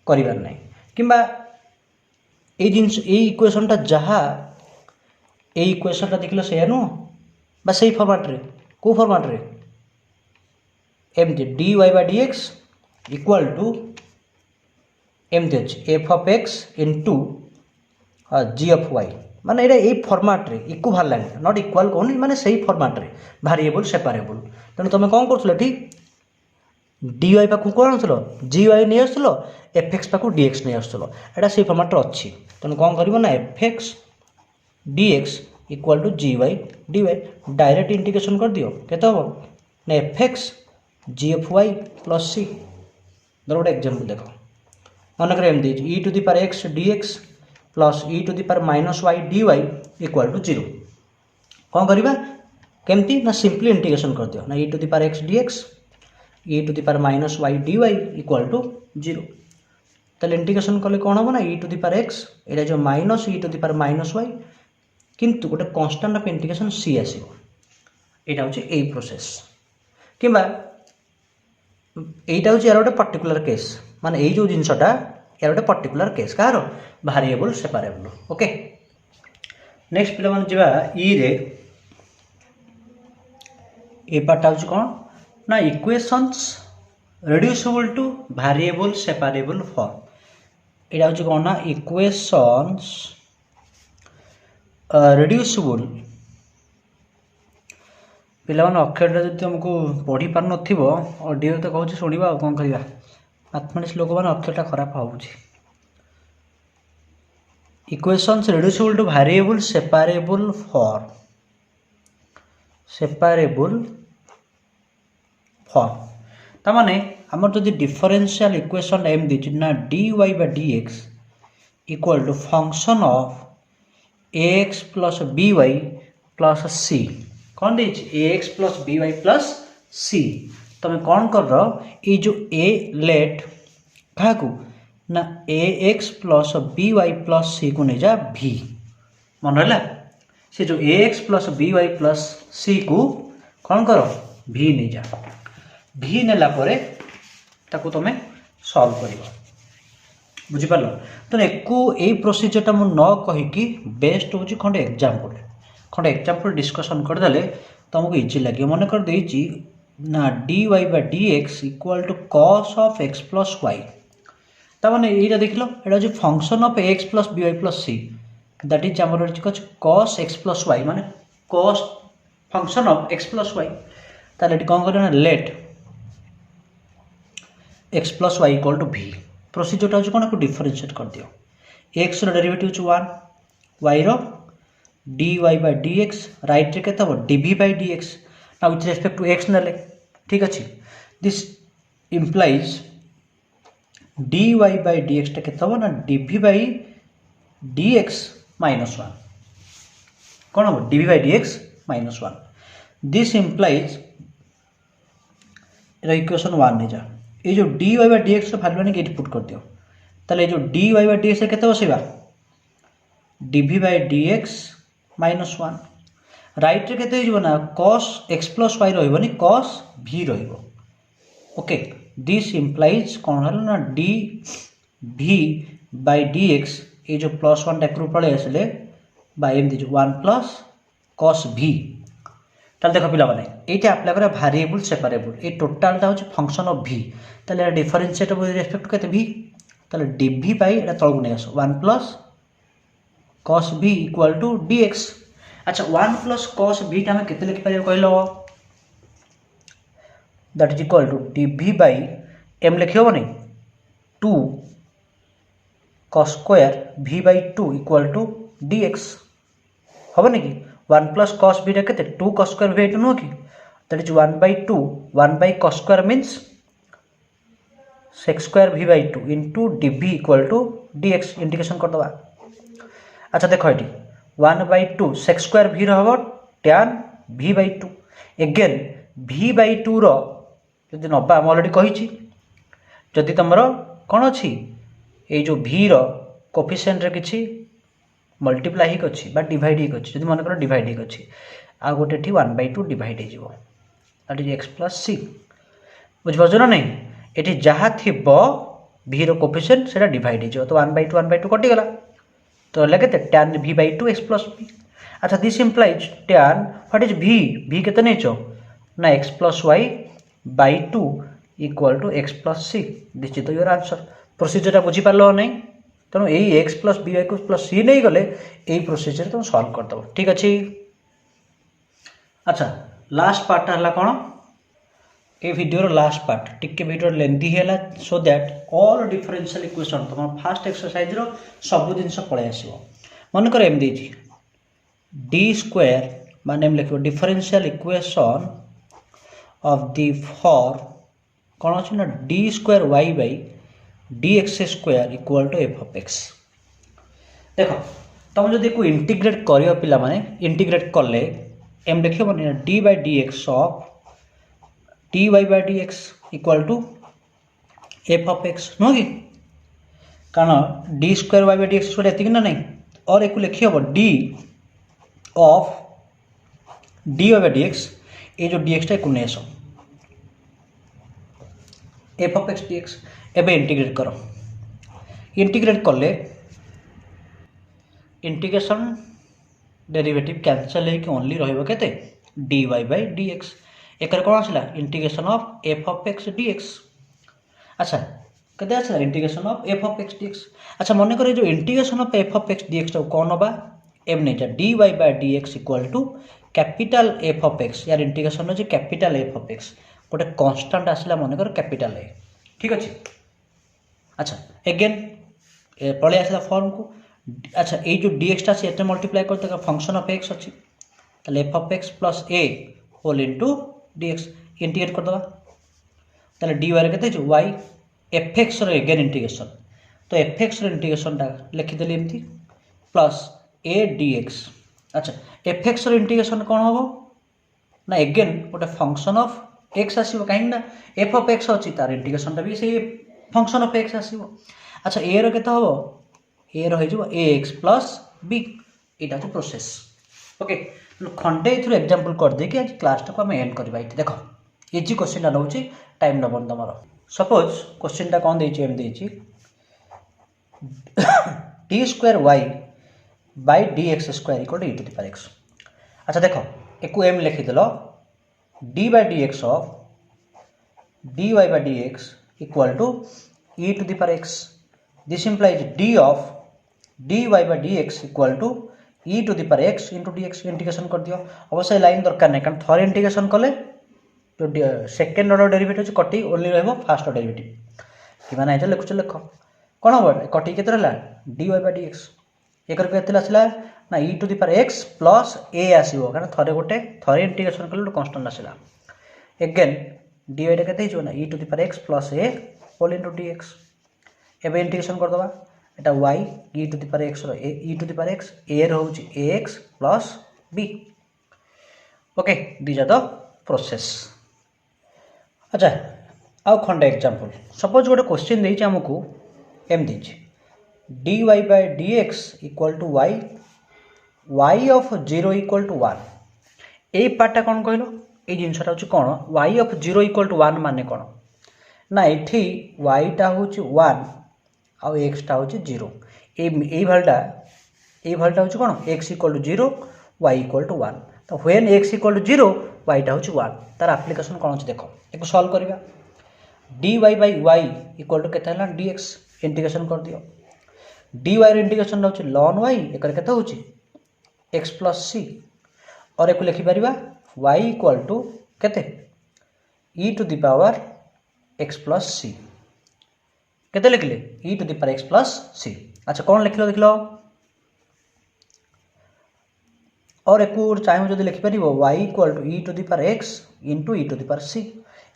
कर ना कि जिनस इक्वेशनटा जहाँ ये इक्वेशनटा देखल से नुह बा से फॉर्मेट रे को फॉर्मेट रे एमती d y by D x equal to एमती अच्छे f of x into g of y माने ये फॉर्मेट रे इक्विवेलेंट नॉट इक्वल कहूनी माने सही फॉर्मेट रे वेरिएबल सेपरेबल तेणु तुम कौन कर डी वाई पाक कौन आसल जी वाई नहीं आसल एफ एक्स पाक डी एक्स नहीं आसल एटा से फॉर्मेट अच्छी तेणु कौन कर ना F x d x equal to G y d y direct integration कर दियो केते हम ना F x G F y plus C धर गोटे एग्जांपल देख मनकर एम दी e to the power x d x plus e to the power minus y d y equal to zero कौन करवा केमती ना सिंपली इंटीग्रेशन कर दियो ना e to the power x d x E to the power minus y d y equal to zero ताले integration कले कौन हम ना e to the power x ये जो minus e to the power minus y किंतु गोटे constant of integration सी आसो यहाँ हूँ यही प्रोसेस कि यहाँ हूँ यार गोटे पर्टिकुलर केस माने यही जो जिनसटा यार गोटे पर्टिकुलर केस कहार वेरिएबल सेपरेबल ओके नेक्स्ट पे मैंने जावा ई रे ए पार्ट हूँ कौन ना equations reducible to variable separable form यहाँ हूँ कौन ना इक्वेशंस रिड्यूसिबल पिला अक्षर जब तुमको पढ़ी पार नडियो तो कहूँ शुणा कौन करवा मैथमेटिक्स लोक मैंने अक्षरटा खराब हो equations reducible to variable separable form ताने आम जो डिफरेंशियल इक्वेशन एम दी ना d y by D x equal to function of x plus b y plus c कौन दे x plus b y plus c तुम कौन कर ये जो ए लेट क्या ना a x plus b y plus c को नहीं जा भी मन रहा से जो a x plus b y plus c को कौन कर भी नहीं जा भी नेला परे ताको तुम सॉल्व कर बुझिपार तो यही प्रोसीजरटा मुझे न कहीकि बेस्ट हूँ खंडे एग्जाम्पल डिस्कसन करदे तुमको इजी लगे मन कर देछि ना d y by D x equal to cos of x plus y ताने ये देख लो ये हूँ function of x plus b y plus c that is आम कॉस एक्स प्लस वाई माने cos function of x plus y ताले कौन करना let x plus y equal to v प्रोसीजरटा हूँ कौन को डिफरेंशिएट कर दियो एक्स डेरिवेटिव 1 वाई रो d y by D x right रे केते d v by D x ना विथ रेस्पेक्ट टू एक्स नेले ठीक अच्छे this implies d y by D x केते हम ना D v by D x minus 1 कौन हम d v by D x minus 1 this implies equation 1 नहीं जा ये जो d y by D x value आने पुट कर दियो ताले जो d y by D x केते बसेबा d v by D x minus 1 right रे केते हो ना कॉस एक्स प्लस वाई रही कॉस भी रहिबो ओके दिस इम्प्लाइज कौन है ना D v by D x ये जो प्लस 1 टाइप पड़े आसले बाय एम दीजिए 1 प्लस कॉस भी ताल देख पिला माने ये अप्लाई करा वेरिएबल सेपरेबल ये टोटालटा हूँ फंक्शन ऑफ भी ताले डिफरेंशिएट विथ रेस्पेक्ट टू केते भी ताले डी भी बाय एटा तळगु नै आसो 1 प्लस कॉस भी इक्वल टू डी एक्स अच्छा 1 प्लस कॉस भी आम के लिखि पार कहल that is equal to d v by एम लिखी हम नहीं 2 cos square v by 2 equal to d x हम नहीं कि 1 प्लस कॉस भी के 2 कॉस स्क्वायर भी नुह कि that is 1 by 2 1 by cos square means sec square v by 2 into d v equal to d x integration करदे अच्छा देख ये 1 बाय 2 सेक्स स्क्वायर भी रहा टैन भी बाय 2 एगेन भी बाय 2 रदि नवा आम अलरेडी कही जदि तुम कौन अच्छी ये जो भी कोफिशिएंट रे किछि मल्टीप्लाई ही अच्छी डिवाइड ही अच्छी जब मन कर डिवाइड ही अच्छी आ गोटे 1 बाय 2 डिवाइड हो दैट इज एक्स प्लस सी बुझिपार ना नहीं ये जहाँ थी भी कोफिशिएंट से डिवाइड हो तो 1 बाय 2 कटिगला तो लगे tan v by 2 x plus b अच्छा this implies tan what is v केते नहीं चो ना x plus y by 2 equal to x plus c this is your answer procedure बुझीपार नहीं तेणु यही x plus b y plus c नहीं गले यही प्रोसीजर तुम सॉल्व करदेव ठीक अच्छे अच्छा लास्ट पार्ट है कौन ये वीडियो लास्ट पार्ट टिके वीडियो लेंथी है so that all differential equation तुम फास्ट एक्सरसाइज रो सब जिन पलि आसो मनकर एम दी डी स्क्वायर मान एम लिख differential equation of the form कौन अच्छे ना D square y by d x square equal to F of x देख तुम जब को इंटीग्रेट कर पिला माने इंटीग्रेट कले एम लिख d by d x of d y by d x equal to F of x नुह कि कारण d square y by d x square एति ना नहीं और एक लिखी हम d of d y by d x ये जो डी एक्सटा को नहीं आस f of x d x एबे इंटीग्रेट करो इंटीग्रेट कले इंटीग्रेशन डेरिवेटिव कैंसल होकर ओनली रहिबो d y by d x एक कौन आसला integration of F of x d x अच्छा केते आसला integration of F of x d x अच्छा मन कर जो integration of F of x d x कौन नवा एम नहीं d y by d x equal to capital F of x यार इंटीग्रेशन हो कैपिटल एफ ऑफ एक्स गोटे कांस्टेंट आसला मन कर कैपिटल ए ठीक अच्छे अच्छा एगेन पलि आसला फॉर्म को अच्छा ये जो डी एक्सटा से एटे मल्टीप्लाई करते फंक्शन ऑफ एक्स अच्छी ताले F of x plus a whole into d x integrate करदे ताले डी वाई के y f x again integration तो एफ एक्स इंटीग्रेशनटा लिखिदेली एमती प्लस ए डी एक्स अच्छा एफ एक्स इंटीग्रेशन कौन हम ना एगेन गोटे फंक्शन ऑफ एक्स आसो कहीं एफ ऑफ एक्स अच्छी तार इंटीग्रेशनटा भी से फंक्शन ऑफ एक्स आसो अच्छा ए रो केते हम ए रही ए एक्स प्लस बी यहाँ हूँ प्रोसेस ओके खंडे ये एग्जांपल कर दे कि आज क्लासटा को आम एंड करवा ये देख इजी क्वेश्चन नौ टाइम नबन तुम सपोज क्वेश्चन कौन एम d square y by d x square equal to e to the power x अच्छा देख एक एम लिखिदेल d by d x of d y by d x equal to e to the power x this implies d of dy by dx equal to e to the power x into dx integration कर दियो। अवश्य line दरकार नहीं कारण थरे integration कले जो second order derivative कटी ओनली रहबो फर्स्ट ऑर्डर डेरिवेटिव कि माने एटा लिखुछ लिख कोन हो कटी केते रहला dy by dx एकर केते आसला ना e to the power x plus a आसीबो कारण थरे इंटीग्रेशन कले कांस्टेंट आसीला अगेन dy टा केते हिजो ना e to the power x plus a whole into dx एबे इंटीग्रेशन कर दबा एटा y e to the power x रो e to the power x a रो होची ax plus b okay these are the process. अच्छा आउ खंडे एग्जांपल सपोज गोटे क्वेश्चन देछि हमकु एम देछि dy by dx equal to y y of 0 equal to 1 ए पार्टा कोन कहलो ए जिंसटा होची कोन y ऑफ 0 इक्वल टू 1 माने कोन ना एठी y टा होची 1 आउ x टा होची 0 ए भलटा होची कोन x equal to 0 y equal to 1 तो when x equal to 0 y टा होची 1 तार एप्लीकेशन कोन होची देखो एको सॉल्व करबा dy by y equal to केते हला dx इंटीग्रेशन कर दियो dy रे इंटीग्रेशन होची ln y एकर केते होची x प्लस c और एको लिखि परिबा y इक्वल टू केते e to the power x plus c केते लिखले e to the power x plus c। अच्छा कौन लिखलो देखलो और एको चाहे जदी लिखि परिबो y equal to e to the power x into e to the power c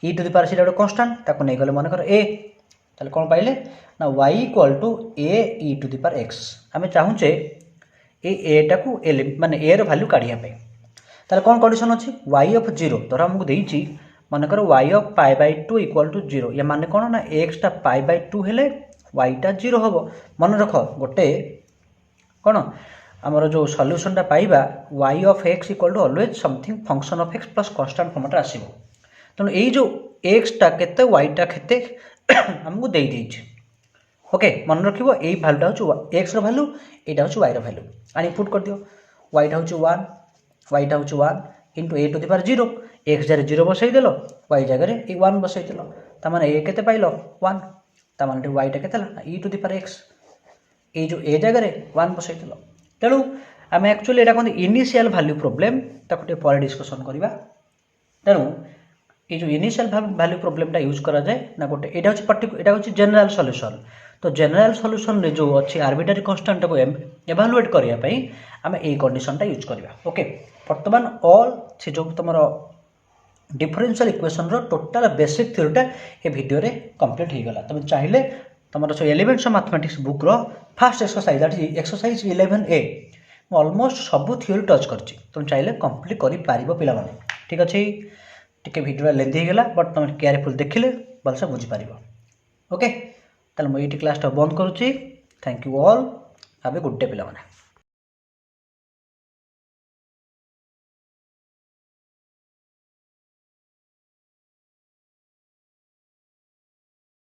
e to the power c रे कांस्टेंट ताको नै गले मन कर a ताले कोन पाइले ना y equal to a e to the power x हमें चाहूचे ए टा को माने a रो वैल्यू काढिया पे ताले कोन कंडीशन अछि y ऑफ 0 धर हमकु देइछि माने कर y of pi by 2 equal to 0 या माने कोन ना x टा पाई बाय 2 हेले y टा 0 होबो मन रखो गोटे कोन हमर जो सॉल्यूशन टा पाइबा y of x equal to always something function of x plus constant form टा आसीबो तनो एई जो x टा केते y टा केते हमकु देइ देइछि ओके मन रखिबो एई वैल्यू टा होछु x रो वैल्यू एटा होछु y रो वैल्यू आनी पुट कर दियो y टा होछु 1 y टा होछु 1 into a to the power 0 x जरे 0 बसै देलो y जगह रे 1 बसै देलो त माने a केते पाइलो 1 त माने y टा केते ला e to the power x ए जो a जगह रे 1 बसै देलो तेनु आमे एक्चुअली एटा कोन इनिशियल वैल्यू प्रॉब्लम ताकटे पर डिस्कशन करबा तेनु ए जो इनिशियल वैल्यू प्रॉब्लम टा यूज करा जाय ना गोटे एटा होची पर्टिकुलर एटा होची जनरल सॉल्यूशन तो जनरल सॉल्यूशन रे जो अछि आर्बिट्ररी कांस्टेंट को इवैल्यूएट करिया पई आमे ए कंडीशन टा यूज करबा ओके वर्तमान ऑल से जो तमरो डिफरेंशियल इक्वेशन रो टोटल बेसिक थ्योरी टा ए वीडियो रे कंप्लीट हो गला तुम चाहिले तमरो जो एलिमेंट्स ऑफ मैथमेटिक्स बुक रो first exercise that is exercise 11a almost सब थ्योरी टच करछि तुम चाहिले कंप्लीट करि पारिबो पिला माने ठीक अछि टिके वीडियो लेंथी गेला बट तुम केयरफुल देखिले भलसे बुझी पारिबो ओके ताले मैं ये क्लास बंद करुच्ची thank you all have a good day पिला माने।